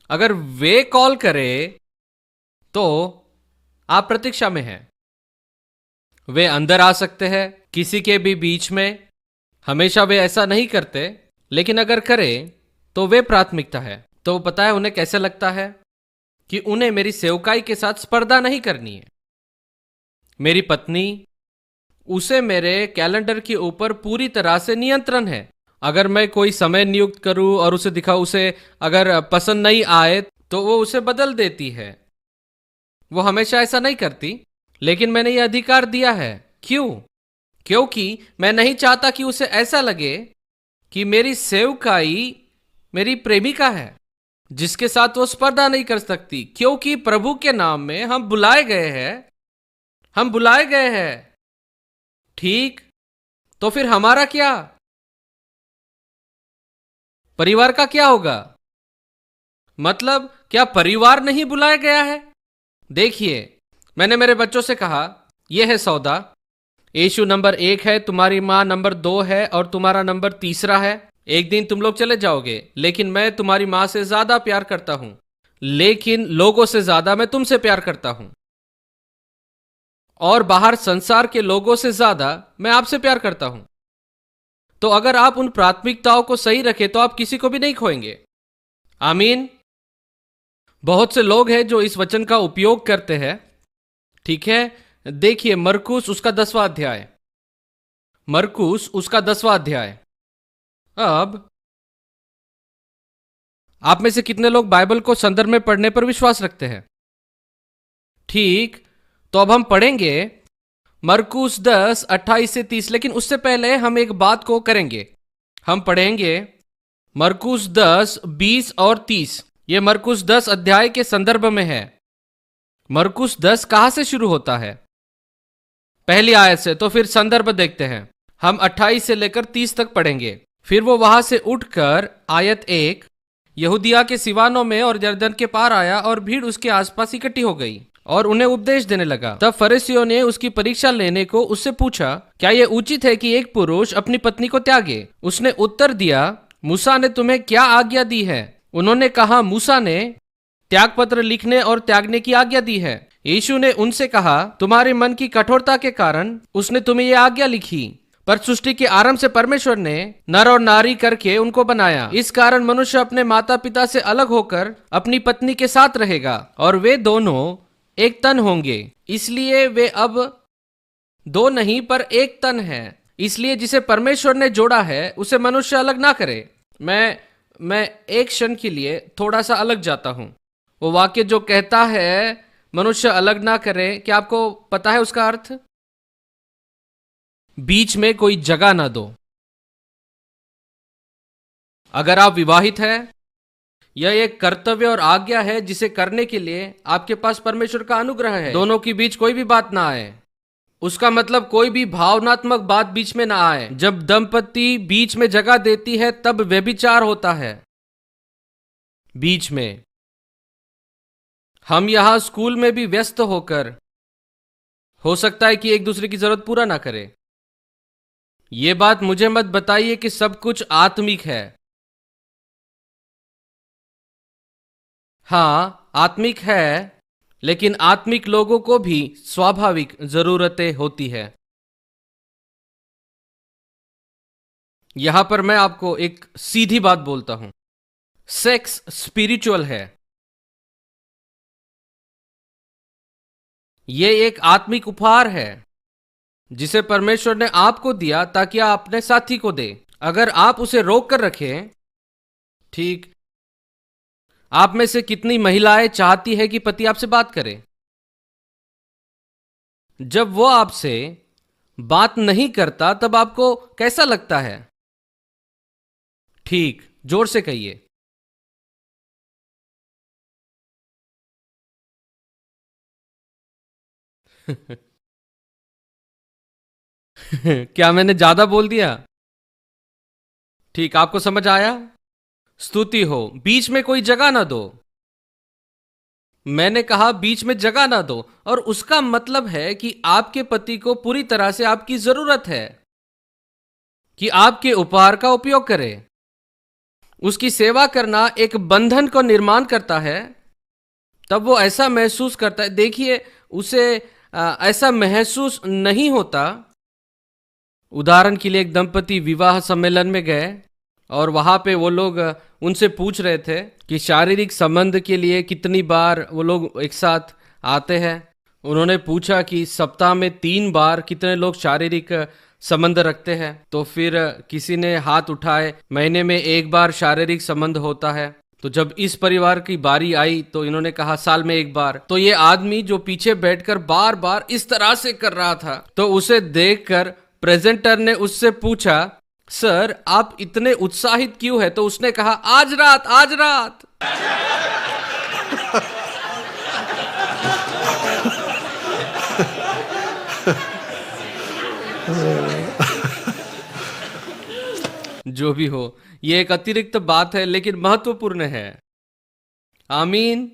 अगर वे कॉल करे तो आप प्रतीक्षा में हैं। वे अंदर आ सकते हैं किसी के भी बीच में। हमेशा वे ऐसा नहीं करते, लेकिन अगर करे तो वे प्राथमिकता है। तो पता है उन्हें कैसे लगता है कि उन्हें मेरी सेवकाई के साथ स्पर्धा नहीं करनी है। मेरी पत्नी, उसे मेरे कैलेंडर के ऊपर पूरी तरह से नियंत्रण है। अगर मैं कोई समय नियुक्त करूं और उसे दिखाऊं, उसे अगर पसंद नहीं आए तो वो उसे बदल देती है। वो हमेशा ऐसा नहीं करती, लेकिन मैंने ये अधिकार दिया है। क्यों? क्योंकि मैं नहीं चाहता कि उसे ऐसा लगे कि मेरी सेवकाई मेरी प्रेमिका है जिसके साथ वो स्पर्धा नहीं कर सकती। क्योंकि प्रभु के नाम में हम बुलाए गए हैं। हम बुलाए गए हैं। ठीक, तो फिर हमारा क्या? परिवार का क्या होगा? मतलब क्या परिवार नहीं बुलाया गया है? देखिए, मैंने मेरे बच्चों से कहा, यह है सौदा। यीशु नंबर 1 है, तुम्हारी माँ नंबर 2 है और तुम्हारा नंबर 3 है। एक दिन तुम लोग चले जाओगे, लेकिन मैं तुम्हारी माँ से ज्यादा प्यार करता हूं। लेकिन लोगों से ज्यादा मैं तुमसे प्यार करता हूं। और बाहर संसार के लोगों से ज्यादा मैं आपसे प्यार करता हूं। तो अगर आप उन प्राथमिकताओं को सही रखें तो आप किसी को भी नहीं खोएंगे। आमीन। बहुत से लोग हैं जो इस वचन का उपयोग करते हैं। ठीक है, देखिए मरकुस उसका 10वां अध्याय। मरकुस उसका 10वां अध्याय। अब आप में से कितने लोग बाइबल को संदर्भ में पढ़ने पर विश्वास रखते हैं? ठीक, तो अब हम पढ़ेंगे मरकुस 10:28 से 30। लेकिन उससे पहले हम एक बात को करेंगे। हम पढ़ेंगे मरकुस 10:20 और 30। ये मरकुस 10 अध्याय के संदर्भ में है। मरकुस 10 कहां से शुरू होता है? पहली आयत से। तो फिर संदर्भ देखते हैं। हम 28 से लेकर 30 तक पढ़ेंगे। फिर वो वहां से उठकर, आयत 1, यहूदिया के सिवानों में और यरदन के पार आया और भीड़ उसके आसपास इकट्ठी हो गई और उन्हें उपदेश देने लगा। तब फरीसियों ने उसकी परीक्षा लेने को उससे पूछा, क्या यह उचित है कि एक पुरुष अपनी पत्नी को त्यागे? उसने उत्तर दिया, मूसा ने तुम्हें क्या आज्ञा दी है? उन्होंने कहा, मूसा ने त्यागपत्र लिखने और त्यागने की आज्ञा दी है। यीशु ने उनसे कहा, तुम्हारे मन की कठोरता के कारण उसने तुम्हें यह आज्ञा लिखी। पर सृष्टि के आरंभ से परमेश्वर ने नर और नारी करके उनको बनाया। इस कारण मनुष्य अपने माता पिता से अलग होकर अपनी पत्नी के साथ रहेगा और वे दोनों एक तन होंगे। इसलिए वे अब दो नहीं पर एक तन है। इसलिए जिसे परमेश्वर ने जोड़ा है उसे मनुष्य अलग ना करे। मैं एक क्षण के लिए थोड़ा सा अलग जाता हूं। वो वाक्य जो कहता है मनुष्य अलग ना करे, क्या आपको पता है उसका अर्थ? बीच में कोई जगह ना दो। अगर आप विवाहित हैं, यह एक कर्तव्य और आज्ञा है जिसे करने के लिए आपके पास परमेश्वर का अनुग्रह है। दोनों के बीच कोई भी बात ना आए। उसका मतलब कोई भी भावनात्मक बात बीच में ना आए। जब दंपति बीच में जगह देती है तब व्यभिचार होता है। बीच में हम यहां स्कूल में भी व्यस्त होकर हो सकता है कि एक दूसरे की जरूरत पूरा ना करें। यह बात मुझे मत बताइए कि सब कुछ आत्मिक है। हाँ, आत्मिक है, लेकिन आत्मिक लोगों को भी स्वाभाविक जरूरतें होती है। यहां पर मैं आपको एक सीधी बात बोलता हूं, सेक्स स्पिरिचुअल है। यह एक आत्मिक उपहार है जिसे परमेश्वर ने आपको दिया ताकि आप अपने साथी को दे। अगर आप उसे रोक कर रखें, ठीक, आप में से कितनी महिलाएं चाहती है कि पति आपसे बात करे? जब वो आपसे बात नहीं करता तब आपको कैसा लगता है? ठीक, जोर से कहिए। क्या मैंने ज्यादा बोल दिया? ठीक, आपको समझ आया? स्तुति हो। बीच में कोई जगह ना दो। मैंने कहा बीच में जगह ना दो, और उसका मतलब है कि आपके पति को पूरी तरह से आपकी जरूरत है कि आपके उपहार का उपयोग करें। उसकी सेवा करना एक बंधन को निर्माण करता है। तब वो ऐसा महसूस करता है, देखिए उसे ऐसा महसूस नहीं होता। उदाहरण के लिए एक दंपति विवाह सम्मेलन में गए और वहां पे वो लोग उनसे पूछ रहे थे कि शारीरिक संबंध के लिए कितनी बार वो लोग एक साथ आते हैं। उन्होंने पूछा कि सप्ताह में 3 बार कितने लोग शारीरिक संबंध रखते हैं। तो फिर किसी ने हाथ उठाए, महीने में 1 बार शारीरिक संबंध होता है। तो जब इस परिवार की बारी आई तो इन्होंने कहा साल में 1 बार। तो ये आदमी जो पीछे बैठकर बार बार इस तरह से कर रहा था, तो उसे देखकर प्रेजेंटर ने उससे पूछा, सर आप इतने उत्साहित क्यों है? तो उसने कहा आज रात, आज रात। जो भी हो, ये एक अतिरिक्त बात है लेकिन महत्वपूर्ण है। आमीन।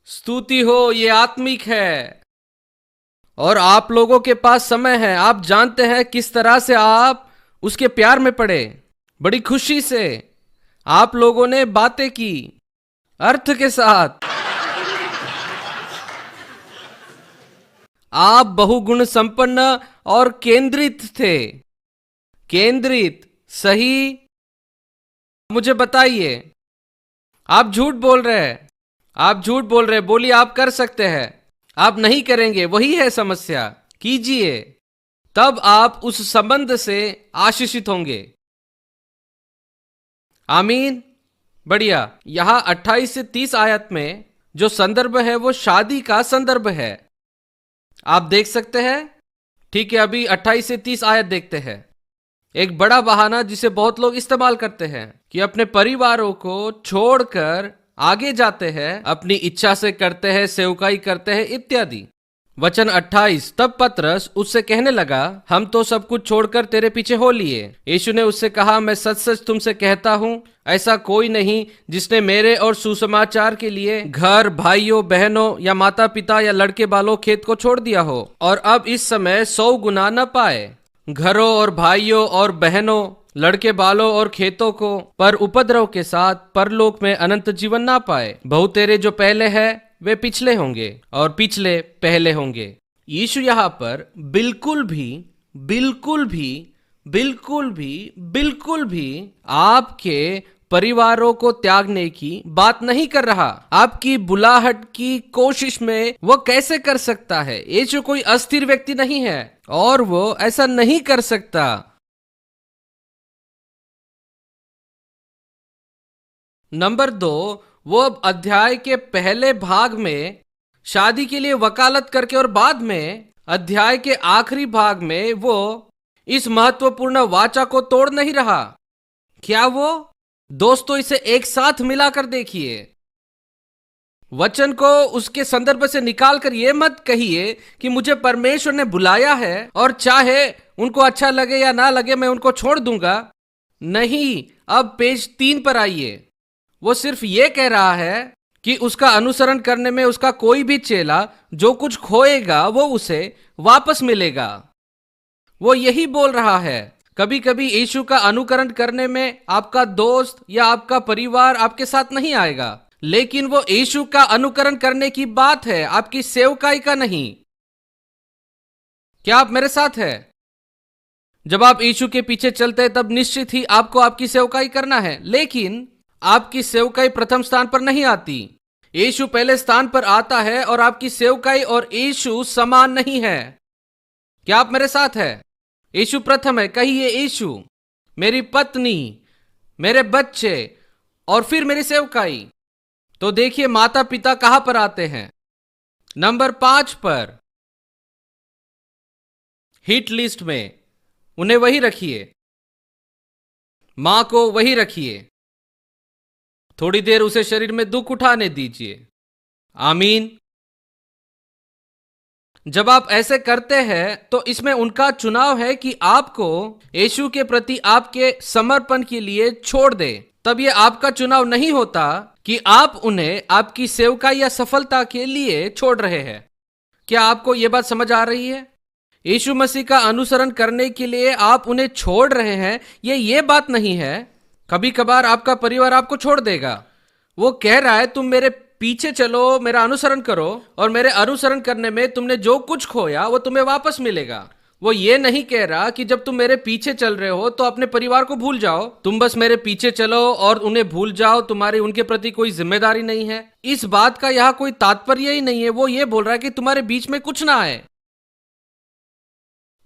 स्तुति हो, ये आत्मिक है। और आप लोगों के पास समय है, आप जानते हैं किस तरह से आप उसके प्यार में पड़े। बड़ी खुशी से आप लोगों ने बातें की अर्थ के साथ। आप बहुगुण संपन्न और केंद्रित थे। केंद्रित, सही। मुझे बताइए, आप झूठ बोल रहे हैं, आप झूठ बोल रहे हैं। बोलिए आप कर सकते हैं। आप नहीं करेंगे, वही है समस्या। कीजिए, तब आप उस संबंध से आशीषित होंगे। आमीन। बढ़िया। यहां 28 से 30 आयत में जो संदर्भ है वो शादी का संदर्भ है। आप देख सकते हैं। ठीक है, अभी 28 से 30 आयत देखते हैं। एक बड़ा बहाना जिसे बहुत लोग इस्तेमाल करते हैं कि अपने परिवारों को छोड़कर आगे जाते हैं, अपनी इच्छा से करते हैं, सेवकाई करते हैं इत्यादि। वचन 28, तब पतरस उससे कहने लगा, हम तो सब कुछ छोड़कर तेरे पीछे हो लिए। यीशु ने उससे कहा, मैं सच सच तुमसे कहता हूं, ऐसा कोई नहीं जिसने मेरे और सुसमाचार के लिए घर, भाइयों, बहनों या माता पिता या लड़के बालों, खेत को छोड़ दिया हो और अब इस समय 100 गुना न पाए। घरों और भाइयों और बहनों, लड़के बालों और खेतों को पर उपद्रव के साथ परलोक में अनंत जीवन ना पाए। बहुतेरे जो पहले है वे पिछले होंगे और पिछले पहले होंगे। यीशु यहाँ पर बिल्कुल भी बिल्कुल भी बिल्कुल भी बिल्कुल भी आपके परिवारों को त्यागने की बात नहीं कर रहा। आपकी बुलाहट की कोशिश में वो कैसे कर सकता है? यीशु कोई अस्थिर व्यक्ति नहीं है और वो ऐसा नहीं कर सकता। नंबर 2, वो अध्याय के पहले भाग में शादी के लिए वकालत करके और बाद में अध्याय के आखिरी भाग में वो इस महत्वपूर्ण वाचा को तोड़ नहीं रहा। क्या वो? दोस्तों, इसे एक साथ मिलाकर देखिए। वचन को उसके संदर्भ से निकालकर ये मत कहिए कि मुझे परमेश्वर ने बुलाया है और चाहे उनको अच्छा लगे या ना लगे मैं उनको छोड़ दूंगा। नहीं, अब पेज 3 पर आइए। वो सिर्फ ये कह रहा है कि उसका अनुसरण करने में उसका कोई भी चेला जो कुछ खोएगा वो उसे वापस मिलेगा। वो यही बोल रहा है। कभी कभी यीशु का अनुकरण करने में आपका दोस्त या आपका परिवार आपके साथ नहीं आएगा, लेकिन वो यीशु का अनुकरण करने की बात है, आपकी सेवकाई का नहीं। क्या आप मेरे साथ हैं? जब आप यीशु के पीछे चलते हैं तब निश्चित ही आपको आपकी सेवकाई करना है, लेकिन आपकी सेवकाई प्रथम स्थान पर नहीं आती। यीशु पहले स्थान पर आता है और आपकी सेवकाई और यीशु समान नहीं है। क्या आप मेरे साथ हैं? यीशु प्रथम है। कहिए यीशु, मेरी पत्नी, मेरे बच्चे और फिर मेरी सेवकाई। तो देखिए माता पिता कहां पर आते हैं? नंबर 5 पर हिट लिस्ट में उन्हें वही रखिए। मां को वही रखिए। थोड़ी देर उसे शरीर में दुख उठाने दीजिए। आमीन। जब आप ऐसे करते हैं तो इसमें उनका चुनाव है कि आपको यीशु के प्रति आपके समर्पण के लिए छोड़ दे। तब ये आपका चुनाव नहीं होता कि आप उन्हें आपकी सेवकाई या सफलता के लिए छोड़ रहे हैं। क्या आपको यह बात समझ आ रही है? यीशु मसीह का अनुसरण करने के लिए आप उन्हें छोड़ रहे हैं, ये बात नहीं है। कभी कभार आपका परिवार आपको छोड़ देगा। वो कह रहा है तुम मेरे पीछे चलो, मेरा अनुसरण करो, और मेरे अनुसरण करने में तुमने जो कुछ खोया वो तुम्हें वापस मिलेगा। वो ये नहीं कह रहा कि जब तुम मेरे पीछे चल रहे हो तो अपने परिवार को भूल जाओ, तुम बस मेरे पीछे चलो और उन्हें भूल जाओ, तुम्हारी उनके प्रति कोई जिम्मेदारी नहीं है। इस बात का यहाँ कोई तात्पर्य ही नहीं है। वो ये बोल रहा है कि तुम्हारे बीच में कुछ ना आए,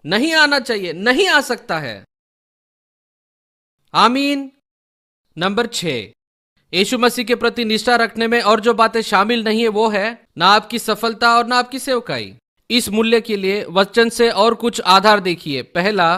नहीं आना चाहिए, नहीं आ सकता है। आमीन। नंबर 6, यीशु मसीह के प्रति निष्ठा रखने में और जो बातें शामिल नहीं है वो है ना आपकी सफलता और ना आपकी सेवकाई। इस मूल्य के लिए वचन से और कुछ आधार देखिए। पहला,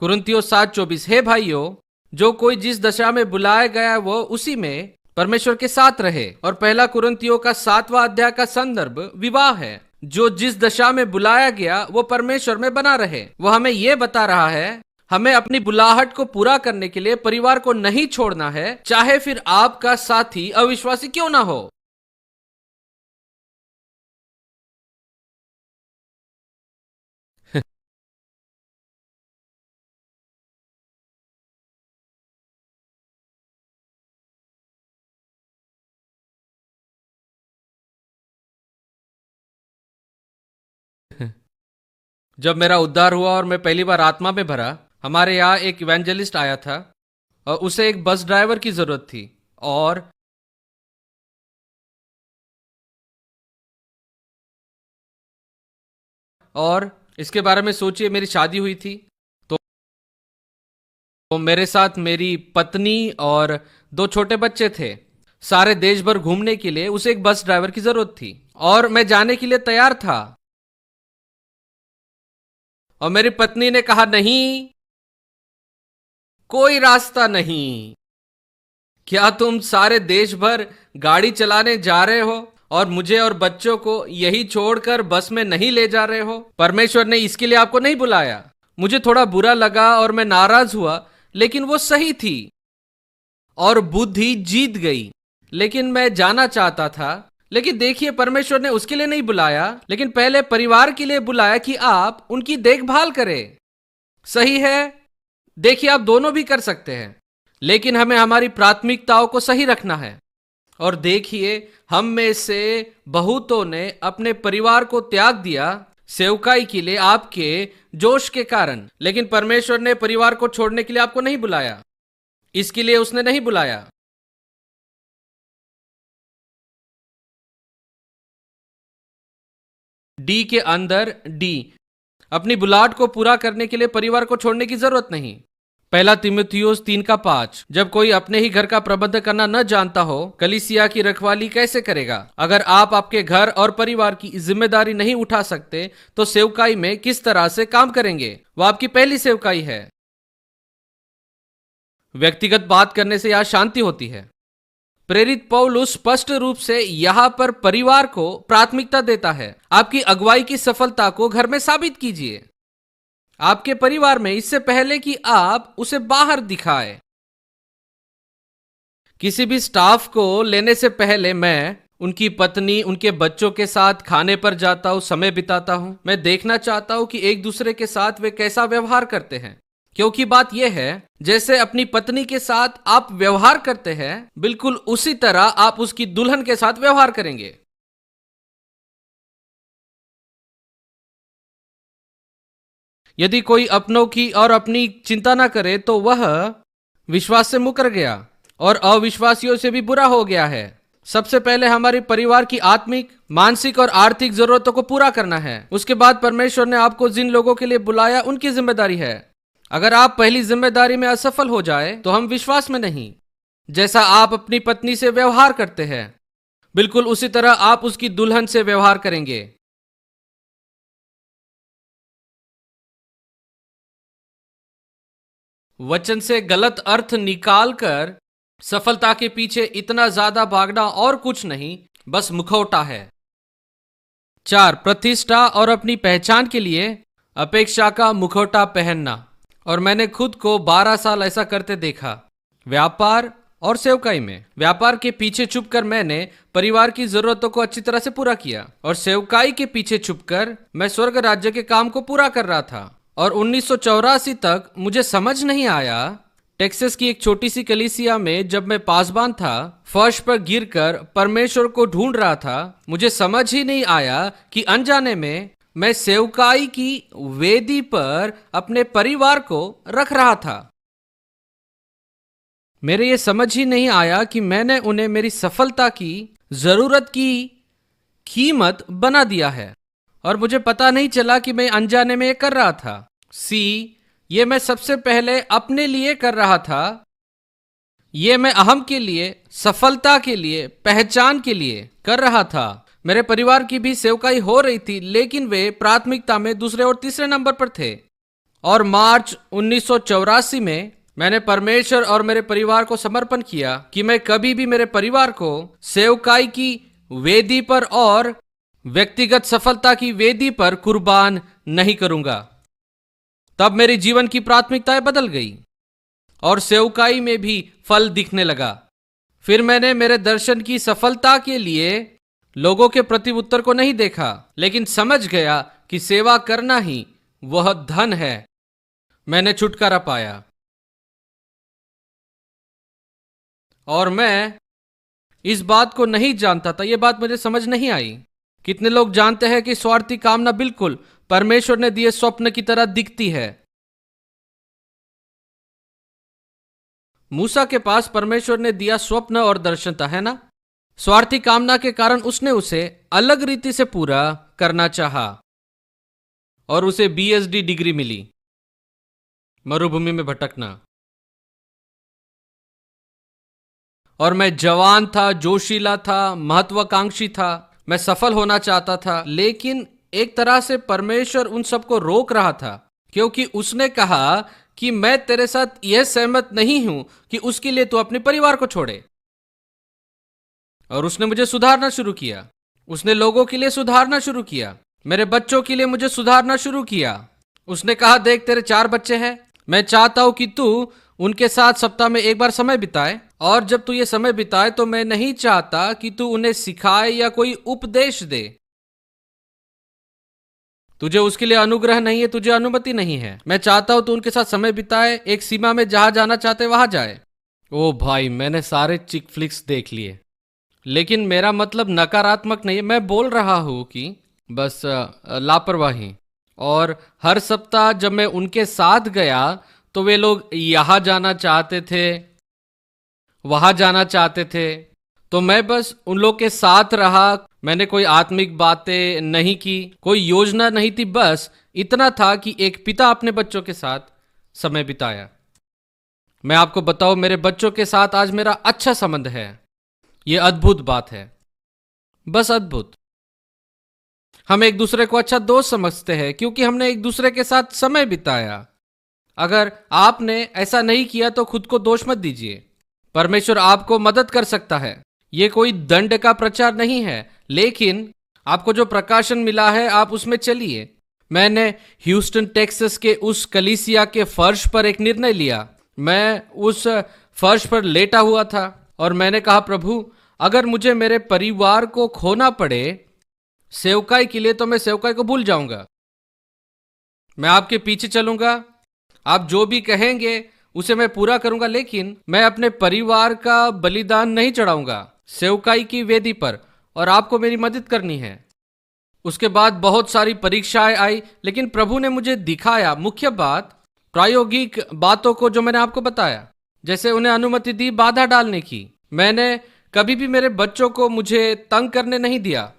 कुरिन्थियों 7:24, हे भाइयों, जो कोई जिस दशा में बुलाया गया वो उसी में परमेश्वर के साथ रहे। और पहला कुरिन्थियों का 7वां अध्याय का संदर्भ विवाह है। जो जिस दशा में बुलाया गया वो परमेश्वर में बना रहे। वो हमें यह बता रहा है हमें अपनी बुलाहट को पूरा करने के लिए परिवार को नहीं छोड़ना है, चाहे फिर आपका साथी अविश्वासी क्यों ना हो। जब मेरा उद्धार हुआ और मैं पहली बार आत्मा में भरा, हमारे यहाँ एक इवेंजलिस्ट आया था और उसे एक बस ड्राइवर की जरूरत थी। और इसके बारे में सोचिए, मेरी शादी हुई थी तो मेरे साथ मेरी पत्नी और 2 छोटे बच्चे थे। सारे देश भर घूमने के लिए उसे एक बस ड्राइवर की जरूरत थी और मैं जाने के लिए तैयार था। और मेरी पत्नी ने कहा नहीं, कोई रास्ता नहीं। क्या तुम सारे देश भर गाड़ी चलाने जा रहे हो और मुझे और बच्चों को यही छोड़कर बस में नहीं ले जा रहे हो? परमेश्वर ने इसके लिए आपको नहीं बुलाया। मुझे थोड़ा बुरा लगा और मैं नाराज हुआ, लेकिन वो सही थी और बुद्धि जीत गई। लेकिन मैं जाना चाहता था। लेकिन देखिए, परमेश्वर ने उसके लिए नहीं बुलाया, लेकिन पहले परिवार के लिए बुलाया कि आप उनकी देखभाल करें। सही है, देखिए आप दोनों भी कर सकते हैं, लेकिन हमें हमारी प्राथमिकताओं को सही रखना है। और देखिए, हम में से बहुतों ने अपने परिवार को त्याग दिया सेवकाई के लिए आपके जोश के कारण। लेकिन परमेश्वर ने परिवार को छोड़ने के लिए आपको नहीं बुलाया, इसके लिए उसने नहीं बुलाया। डी के अंदर डी, अपनी बुलाहट को पूरा करने के लिए परिवार को छोड़ने की जरूरत नहीं। पहला तीमुथियुस 3:5, जब कोई अपने ही घर का प्रबंध करना न जानता हो, कलीसिया की रखवाली कैसे करेगा? अगर आप आपके घर और परिवार की जिम्मेदारी नहीं उठा सकते तो सेवकाई में किस तरह से काम करेंगे? वो आपकी पहली सेवकाई है। व्यक्तिगत बात करने से यहां शांति होती है। प्रेरित पौलुस स्पष्ट रूप से यहां पर परिवार को प्राथमिकता देता है। आपकी अगुवाई की सफलता को घर में साबित कीजिए, आपके परिवार में, इससे पहले कि आप उसे बाहर दिखाए। किसी भी स्टाफ को लेने से पहले मैं उनकी पत्नी, उनके बच्चों के साथ खाने पर जाता हूं, समय बिताता हूं। मैं देखना चाहता हूं कि एक दूसरे के साथ वे कैसा व्यवहार करते हैं, क्योंकि बात यह है जैसे अपनी पत्नी के साथ आप व्यवहार करते हैं, बिल्कुल उसी तरह आप उसकी दुल्हन के साथ व्यवहार करेंगे। यदि कोई अपनों की और अपनी चिंता ना करे तो वह विश्वास से मुकर गया और अविश्वासियों से भी बुरा हो गया है। सबसे पहले हमारे परिवार की आत्मिक, मानसिक और आर्थिक जरूरतों को पूरा करना है। उसके बाद परमेश्वर ने आपको जिन लोगों के लिए बुलाया उनकी जिम्मेदारी है। अगर आप पहली जिम्मेदारी में असफल हो जाए तो हम विश्वास में नहीं। जैसा आप अपनी पत्नी से व्यवहार करते हैं, बिल्कुल उसी तरह आप उसकी दुल्हन से व्यवहार करेंगे। वचन से गलत अर्थ निकालकर सफलता के पीछे इतना ज्यादा भागना और कुछ नहीं, बस मुखौटा है। 4, प्रतिष्ठा और अपनी पहचान के लिए अपेक्षा का मुखौटा पहनना। और मैंने खुद को 12 साल ऐसा करते देखा। व्यापार और सेवकाई में। व्यापार के पीछे छुपकर मैंने परिवार की जरूरतों को अच्छी तरह से पूरा किया और सेवकाई के पीछे छुपकर मैं स्वर्ग राज्य के काम को पूरा कर रहा था। और 1984 तक मुझे समझ नहीं आया, टेक्सास की एक छोटी सी कलीसिया में जब मैं पासबान था, फर्श पर गिरकर परमेश्वर को ढूंढ रहा था, मुझे समझ ही नहीं आया कि अनजाने में मैं सेवकाई की वेदी पर अपने परिवार को रख रहा था। मेरे ये समझ ही नहीं आया कि मैंने उन्हें मेरी सफलता की जरूरत की कीमत बना दिया है और मुझे पता नहीं चला कि मैं अनजाने में ये कर रहा था। सी, ये मैं सबसे पहले अपने लिए कर रहा था। ये मैं अहम के लिए, सफलता के लिए, पहचान के लिए कर रहा था। मेरे परिवार की भी सेवकाई हो रही थी, लेकिन वे प्राथमिकता में दूसरे और तीसरे नंबर पर थे। और मार्च 1984 में मैंने परमेश्वर और मेरे परिवार को समर्पण किया कि मैं कभी भी मेरे परिवार को सेवकाई की वेदी पर और व्यक्तिगत सफलता की वेदी पर कुर्बान नहीं करूंगा। तब मेरी जीवन की प्राथमिकताएं बदल गई और सेवकाई में भी फल दिखने लगा। फिर मैंने मेरे दर्शन की सफलता के लिए लोगों के प्रति उत्तर को नहीं देखा, लेकिन समझ गया कि सेवा करना ही वह धन है। मैंने छुटकारा पाया और मैं इस बात को नहीं जानता था, यह बात मुझे समझ नहीं आई। कितने लोग जानते हैं कि स्वार्थी कामना बिल्कुल परमेश्वर ने दिए स्वप्न की तरह दिखती है। मूसा के पास परमेश्वर ने दिया स्वप्न और दर्शन था, है ना? स्वार्थी कामना के कारण उसने उसे अलग रीति से पूरा करना चाहा और उसे बीएसडी डिग्री मिली, मरुभूमि में भटकना। और मैं जवान था, जोशीला था, महत्वाकांक्षी था, मैं सफल होना चाहता था, लेकिन एक तरह से परमेश्वर उन सबको रोक रहा था, क्योंकि उसने कहा कि मैं तेरे साथ यह सहमत नहीं हूं कि उसके लिए तू अपने परिवार को छोड़े। और उसने मुझे सुधारना शुरू किया। उसने लोगों के लिए सुधारना शुरू किया, मेरे बच्चों के लिए मुझे सुधारना शुरू किया। उसने कहा, देख तेरे 4 बच्चे हैं, मैं चाहता हूं कि तू उनके साथ सप्ताह में एक बार समय बिताए, और जब तू ये समय बिताए तो मैं नहीं चाहता कि तू उन्हें सिखाए या कोई उपदेश दे। तुझे उसके लिए अनुग्रह नहीं है, तुझे अनुमति नहीं है। मैं चाहता हूं तू उनके साथ समय बिताए, एक सीमा में जहां जाना चाहते वहां जाए। ओ भाई, मैंने सारे चिक फ्लिक्स देख लिए, लेकिन मेरा मतलब नकारात्मक नहीं है। मैं बोल रहा हूं कि बस लापरवाही। और हर सप्ताह जब मैं उनके साथ गया तो वे लोग यहां जाना चाहते थे, वहां जाना चाहते थे, तो मैं बस उन लोग के साथ रहा। मैंने कोई आत्मिक बातें नहीं की, कोई योजना नहीं थी, बस इतना था कि एक पिता अपने बच्चों के साथ समय बिताया। मैं आपको बताऊं, मेरे बच्चों के साथ आज मेरा अच्छा संबंध है। यह अद्भुत बात है, बस अद्भुत। हम एक दूसरे को अच्छा दोस्त समझते हैं क्योंकि हमने एक दूसरे के साथ समय बिताया। अगर आपने ऐसा नहीं किया तो खुद को दोष मत दीजिए। परमेश्वर आपको मदद कर सकता है। यह कोई दंड का प्रचार नहीं है, लेकिन आपको जो प्रकाशन मिला है आप उसमें चलिए। मैंने ह्यूस्टन टेक्सास के उस कलीसिया के फर्श पर एक निर्णय लिया। मैं उस फर्श पर लेटा हुआ था और मैंने कहा, प्रभु अगर मुझे मेरे परिवार को खोना पड़े सेवकाई के लिए तो मैं सेवकाई को भूल जाऊंगा। मैं आपके पीछे चलूंगा, आप जो भी कहेंगे उसे मैं पूरा करूंगा, लेकिन मैं अपने परिवार का बलिदान नहीं चढ़ाऊंगा सेवकाई की वेदी पर, और आपको मेरी मदद करनी है। उसके बाद बहुत सारी परीक्षाएं आई, लेकिन प्रभु ने मुझे दिखाया, मुख्य बात प्रायोगिक बातों को जो मैंने आपको बताया, जैसे उन्हें अनुमति दी बाधा डालने की। मैंने कभी भी मेरे बच्चों को मुझे तंग करने नहीं दिया।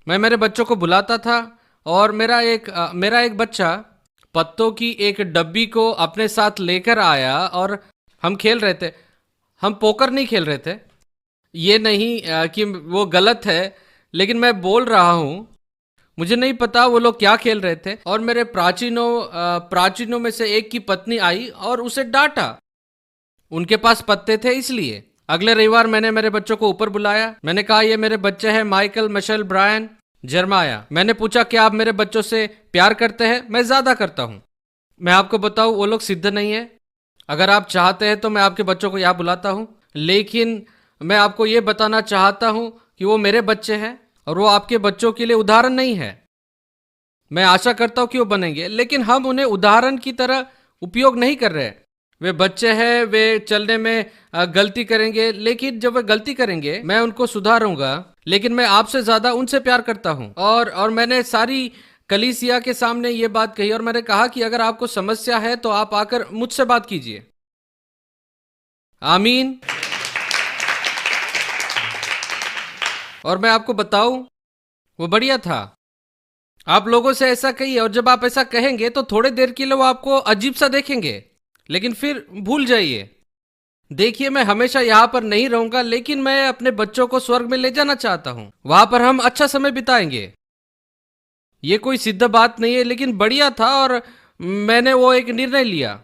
मैं मेरे बच्चों को बुलाता था और मेरा एक बच्चा पत्तों की एक डब्बी को अपने साथ लेकर आया और हम खेल रहे थे। हम पोकर नहीं खेल रहे थे, ये नहीं कि वो गलत है, लेकिन मैं बोल रहा हूँ, मुझे नहीं पता वो लोग क्या खेल रहे थे। और मेरे प्राचीनों में से एक की पत्नी आई और उसे डांटा। उनके पास पत्ते थे इसलिए। अगले रविवार मैंने मेरे बच्चों को ऊपर बुलाया। मैंने कहा, ये मेरे बच्चे हैं, माइकल, मिशेल, ब्रायन, जर्माया। मैंने पूछा, क्या आप मेरे बच्चों से प्यार करते हैं? मैं ज्यादा करता हूं। मैं आपको बताऊं, वो लोग सिद्ध नहीं है। अगर आप चाहते हैं तो मैं आपके बच्चों को यहाँ बुलाता हूँ, लेकिन मैं आपको ये बताना चाहता हूँ कि वो मेरे बच्चे हैं और वो आपके बच्चों के लिए उदाहरण नहीं है। मैं आशा करता हूँ कि वो बनेंगे, लेकिन हम उन्हें उदाहरण की तरह उपयोग नहीं कर रहे। वे बच्चे हैं, वे चलने में गलती करेंगे, लेकिन जब वे गलती करेंगे मैं उनको सुधारूंगा। लेकिन मैं आपसे ज्यादा उनसे प्यार करता हूँ। और मैंने सारी कलीसिया के सामने ये बात कही और मैंने कहा कि अगर आपको समस्या है तो आप आकर मुझसे बात कीजिए। आमीन। और मैं आपको बताऊं, वो बढ़िया था। आप लोगों से ऐसा कहिए, और जब आप ऐसा कहेंगे तो थोड़े देर के लिए वो आपको अजीब सा देखेंगे, लेकिन फिर भूल जाइए। देखिए, मैं हमेशा यहाँ पर नहीं रहूंगा, लेकिन मैं अपने बच्चों को स्वर्ग में ले जाना चाहता हूँ। वहां पर हम अच्छा समय बिताएंगे। ये कोई सिद्ध बात नहीं है, लेकिन बढ़िया था और मैंने वो एक निर्णय लिया।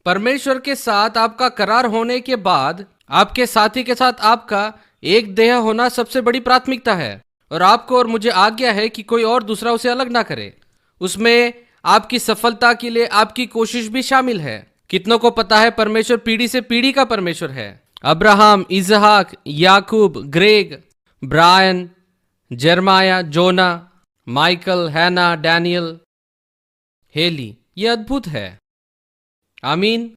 परमेश्वर के साथ आपका करार होने के बाद आपके साथी के साथ आपका एक देह होना सबसे बड़ी प्राथमिकता है, और आपको और मुझे आज्ञा है कि कोई और दूसरा उसे अलग ना करे। उसमें आपकी सफलता के लिए आपकी कोशिश भी शामिल है। कितनों को पता है परमेश्वर पीढ़ी से पीढ़ी का परमेश्वर है। अब्राहम, इजहाक, याकूब, ग्रेग, ब्रायन, जर्माया, जोना, माइकल, हैना, डैनियल, हेली, ये अद्भुत है। आमीन।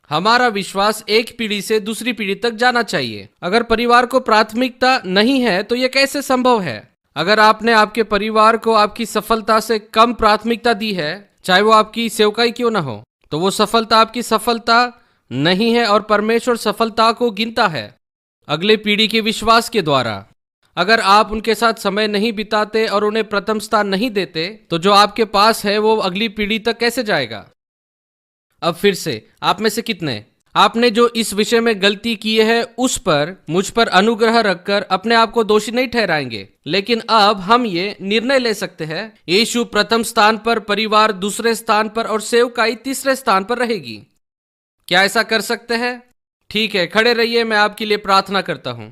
हमारा विश्वास एक पीढ़ी से दूसरी पीढ़ी तक जाना चाहिए। अगर परिवार को प्राथमिकता नहीं है तो यह कैसे संभव है? अगर आपने आपके परिवार को आपकी सफलता से कम प्राथमिकता दी है, चाहे वो आपकी सेवकाई क्यों ना हो, तो वो सफलता आपकी सफलता नहीं है और परमेश्वर सफलता को गिनता है अगले पीढ़ी के विश्वास के द्वारा। अगर आप उनके साथ समय नहीं बिताते और उन्हें प्रथम स्थान नहीं देते, तो जो आपके पास है वो अगली पीढ़ी तक कैसे जाएगा? अब फिर से, आप में से कितने आपने जो इस विषय में गलती की है उस पर मुझ पर अनुग्रह रखकर अपने आप को दोषी नहीं ठहराएंगे, लेकिन अब हम ये निर्णय ले सकते हैं, यीशु प्रथम स्थान पर, परिवार दूसरे स्थान पर और सेवकाई तीसरे स्थान पर रहेगी। क्या ऐसा कर सकते हैं? ठीक है, खड़े रहिए, मैं आपके लिए प्रार्थना करता हूं।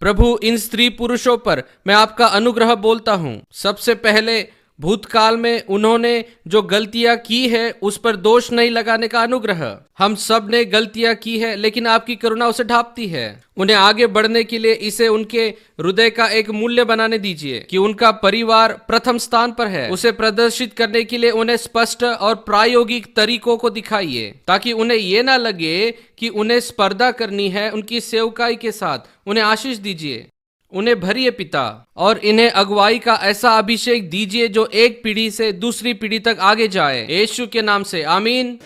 प्रभु, इन स्त्री पुरुषों पर मैं आपका अनुग्रह बोलता हूं। सबसे पहले भूतकाल में उन्होंने जो गलतियां की है उस पर दोष नहीं लगाने का अनुग्रह। हम सब ने गलतियां की है, लेकिन आपकी करुणा उसे ढांपती है। उन्हें आगे बढ़ने के लिए इसे उनके हृदय का एक मूल्य बनाने दीजिए कि उनका परिवार प्रथम स्थान पर है। उसे प्रदर्शित करने के लिए उन्हें स्पष्ट और प्रायोगिक तरीकों को दिखाइए, ताकि उन्हें यह ना लगे कि उन्हें स्पर्धा करनी है उनकी सेवकाई के साथ। उन्हें आशीष दीजिए, उन्हें भरिए पिता, और इन्हें अगुवाई का ऐसा अभिषेक दीजिए जो एक पीढ़ी से दूसरी पीढ़ी तक आगे जाए। यीशु के नाम से आमीन।